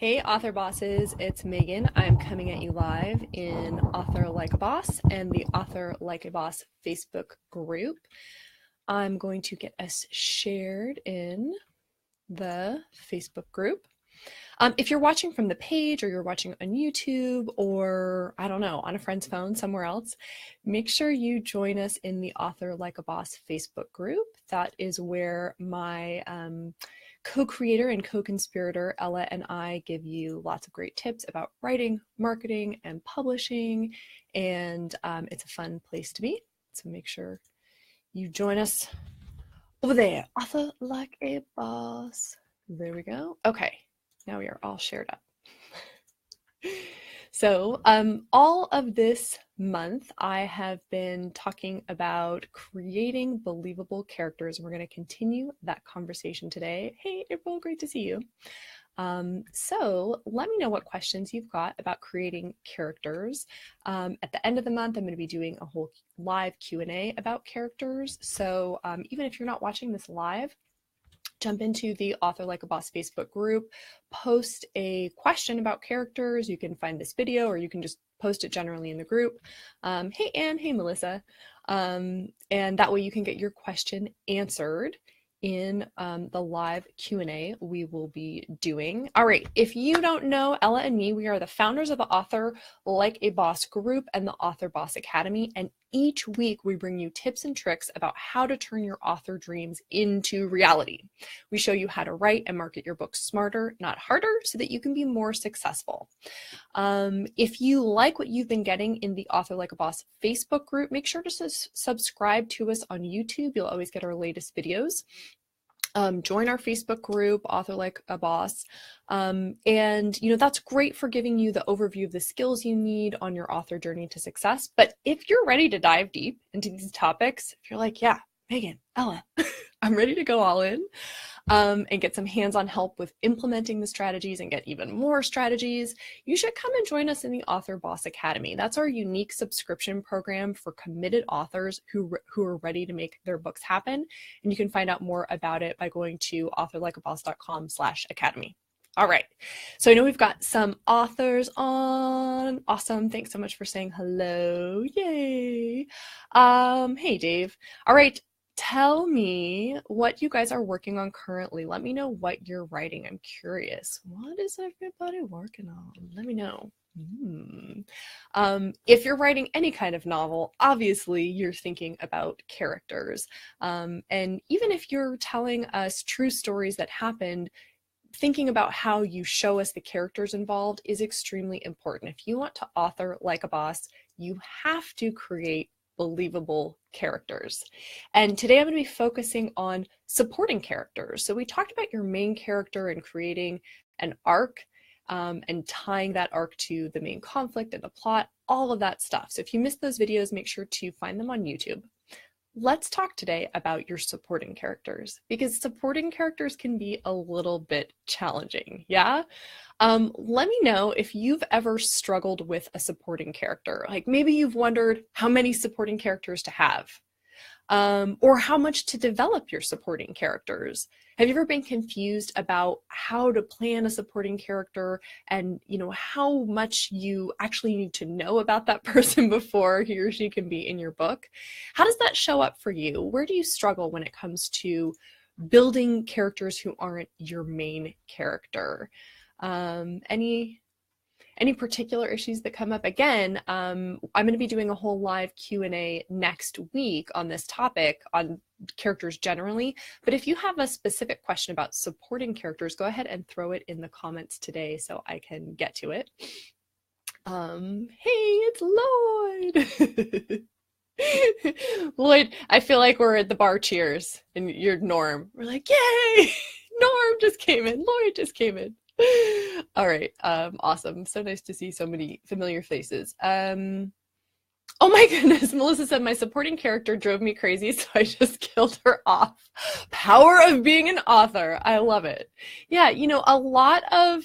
Hey author bosses, it's Megan. I'm coming at you live in Author Like a Boss and the Author Like a Boss Facebook group. I'm going to get us shared in the Facebook group. If you're watching from the page or you're watching on YouTube or I don't know, on a friend's phone somewhere else, make sure you join us in the Author Like a Boss Facebook group. That is where my co-creator and co-conspirator Ella and I give you lots of great tips about writing, marketing, and publishing, and it's a fun place to be. So make sure you join us over there. Author Like a Boss. There we go. Okay, now we are all shared up. So all of this month, I have been talking about creating believable characters. We're going to continue that conversation today. Hey, April, great to see you. So let me know what questions you've got about creating characters. At the end of the month, I'm going to be doing a whole live Q&A about characters. So even if you're not watching this live, jump into the Author Like a Boss Facebook group, post a question about characters. You can find this video or you can just post it generally in the group. Hey, Anne, hey, Melissa. And that way you can get your question answered in the live Q&A we will be doing. All right, if you don't know Ella and me, we are the founders of the Author Like a Boss group and the Author Boss Academy, and each week we bring you tips and tricks about how to turn your author dreams into reality. We show you how to write and market your books smarter, not harder, so that you can be more successful. If you like what you've been getting in the Author Like a Boss Facebook group, make sure to subscribe to us on YouTube. You'll always get our latest videos. Join our Facebook group, Author Like a Boss. And that's great for giving you the overview of the skills you need on your author journey to success. But if you're ready to dive deep into these topics, if you're like, yeah, Megan, Ella, I'm ready to go all in, and get some hands-on help with implementing the strategies and get even more strategies, you should come and join us in the Author Boss Academy. That's our unique subscription program for committed authors who are ready to make their books happen. And you can find out more about it by going to authorlikeaboss.com/academy. All right, so I know we've got some authors on. Awesome, thanks so much for saying hello, yay. Hey, Dave. All right, tell me what you guys are working on currently. Let me know what you're writing. I'm curious. What is everybody working on? Let me know. If you're writing any kind of novel, obviously you're thinking about characters. And even if you're telling us true stories that happened, thinking about how you show us the characters involved is extremely important. If you want to author like a boss, you have to create believable characters. And today I'm going to be focusing on supporting characters. So we talked about your main character and creating an arc, and tying that arc to the main conflict and the plot, all of that stuff. So if you missed those videos, make sure to find them on YouTube. Let's talk today about your supporting characters, because supporting characters can be a little bit challenging, yeah? Let me know if you've ever struggled with a supporting character. Like maybe you've wondered how many supporting characters to have, or how much to develop your supporting characters. Have you ever been confused about how to plan a supporting character and how much you actually need to know about that person before he or she can be in your book? How does that show up for you? Where do you struggle when it comes to building characters who aren't your main character? Any particular issues that come up? Again, I'm going to be doing a whole live Q&A next week on this topic, on characters generally. But if you have a specific question about supporting characters, go ahead and throw it in the comments today so I can get to it. Hey, it's Lloyd. Lloyd, I feel like we're at the bar cheers and you're Norm. We're like, yay! Norm just came in. Lloyd just came in. All right, awesome. So nice to see so many familiar faces. Oh my goodness, Melissa said my supporting character drove me crazy, so I just killed her off. Power of being an author. I love it. Yeah, a lot of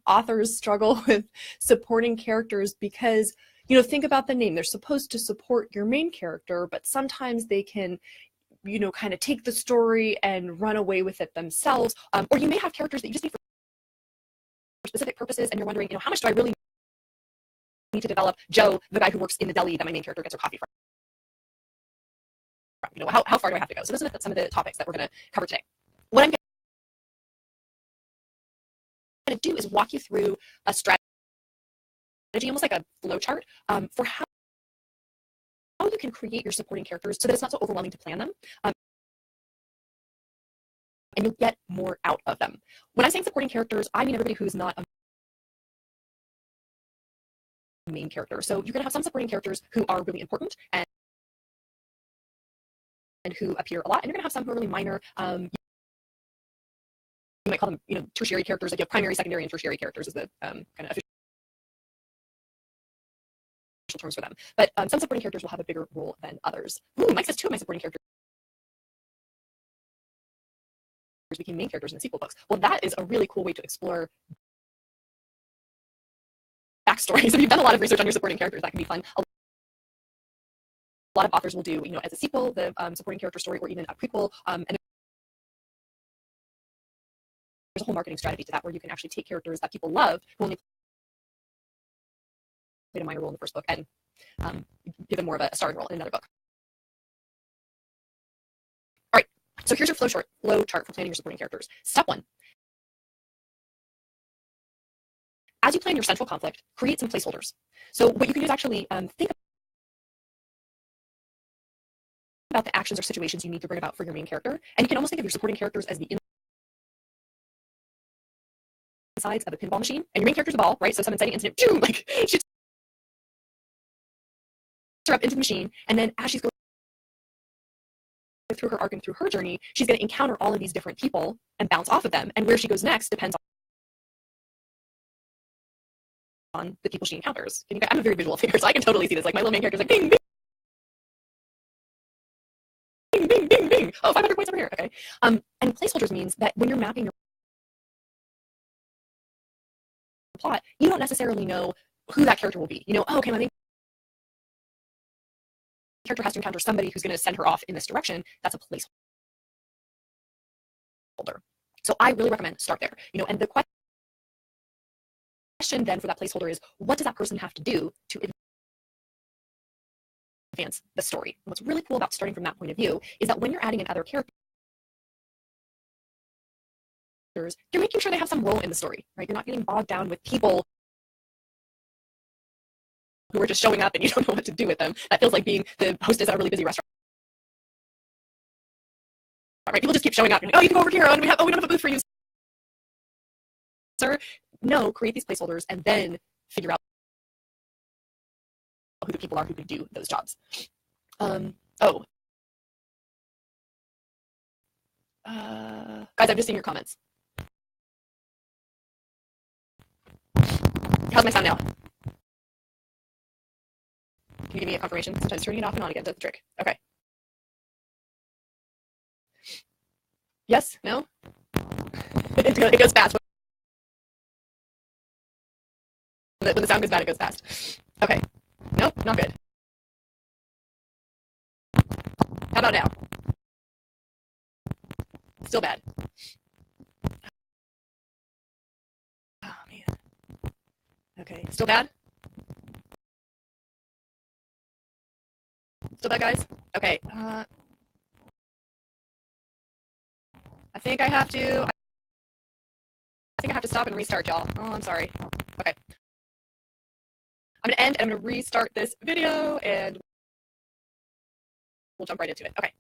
authors struggle with supporting characters because, think about the name. They're supposed to support your main character, but sometimes they can kind of take the story and run away with it themselves. Or you may have characters that you just need for specific purposes and you're wondering, how much do I really need to develop Joe, the guy who works in the deli that my main character gets her coffee from? How far do I have to go? So those are some of the topics that we're going to cover today. What I'm going to do is walk you through a strategy, almost like a flow chart, for how you can create your supporting characters so that it's not so overwhelming to plan them. And you'll get more out of them. When I'm saying supporting characters, I mean everybody who's not a main character. So you're going to have some supporting characters who are really important and who appear a lot, and you're going to have some who are really minor. You might call them, tertiary characters. Like you have primary, secondary, and tertiary characters is the kind of official terms for them. But some supporting characters will have a bigger role than others. Ooh, Mike says two of my supporting characters became main characters in the sequel books. Well, that is a really cool way to explore backstory. So if you've done a lot of research on your supporting characters, that can be fun. A lot of authors will do, as a sequel, the supporting character story, or even a prequel. And there's a whole marketing strategy to that where you can actually take characters that people love who only played a minor role in the first book and give them more of a starring role in another book. All right, so here's your flow chart for planning your supporting characters. Step 1. As you plan your central conflict, create some placeholders. So what you can do is actually think about the actions or situations you need to bring about for your main character. And you can almost think of your supporting characters as the insides of a pinball machine. And your main character's a ball, right? So some inciting incident, boom, like shoots her up into the machine. And then as she's going through her arc and through her journey, she's going to encounter all of these different people and bounce off of them. And where she goes next depends on the people she encounters. I'm a very visual thinker, so I can totally see this. Like my little main character's like, bing, bing. Bing, bing, bing, bing. Oh, 500 points over here. Okay. And placeholders means that when you're mapping your plot, you don't necessarily know who that character will be. Okay, my main character has to encounter somebody who's going to send her off in this direction. That's a placeholder. So I really recommend start there. And the question then for that placeholder is, what does that person have to do to advance the story? And what's really cool about starting from that point of view is that when you're adding in other characters, you're making sure they have some role in the story, right? You're not getting bogged down with people who are just showing up and you don't know what to do with them. That feels like being the hostess at a really busy restaurant. Right? People just keep showing up and, you can go over here. We don't have a booth for you, sir. No, create these placeholders and then figure out who the people are who can do those jobs. Guys, I'm just seeing your comments. How's my sound now? Can you give me a confirmation? Sometimes turning it off and on again does the trick. Okay. Yes? No? It goes fast. When the sound goes bad, it goes fast. Okay. Nope, not good. How about now? Still bad. Oh, man. Okay, still bad? Still bad, guys? Okay. I think I have to stop and restart, y'all. Oh, I'm sorry. Okay. I'm going to end and I'm going to restart this video and we'll jump right into it. Okay.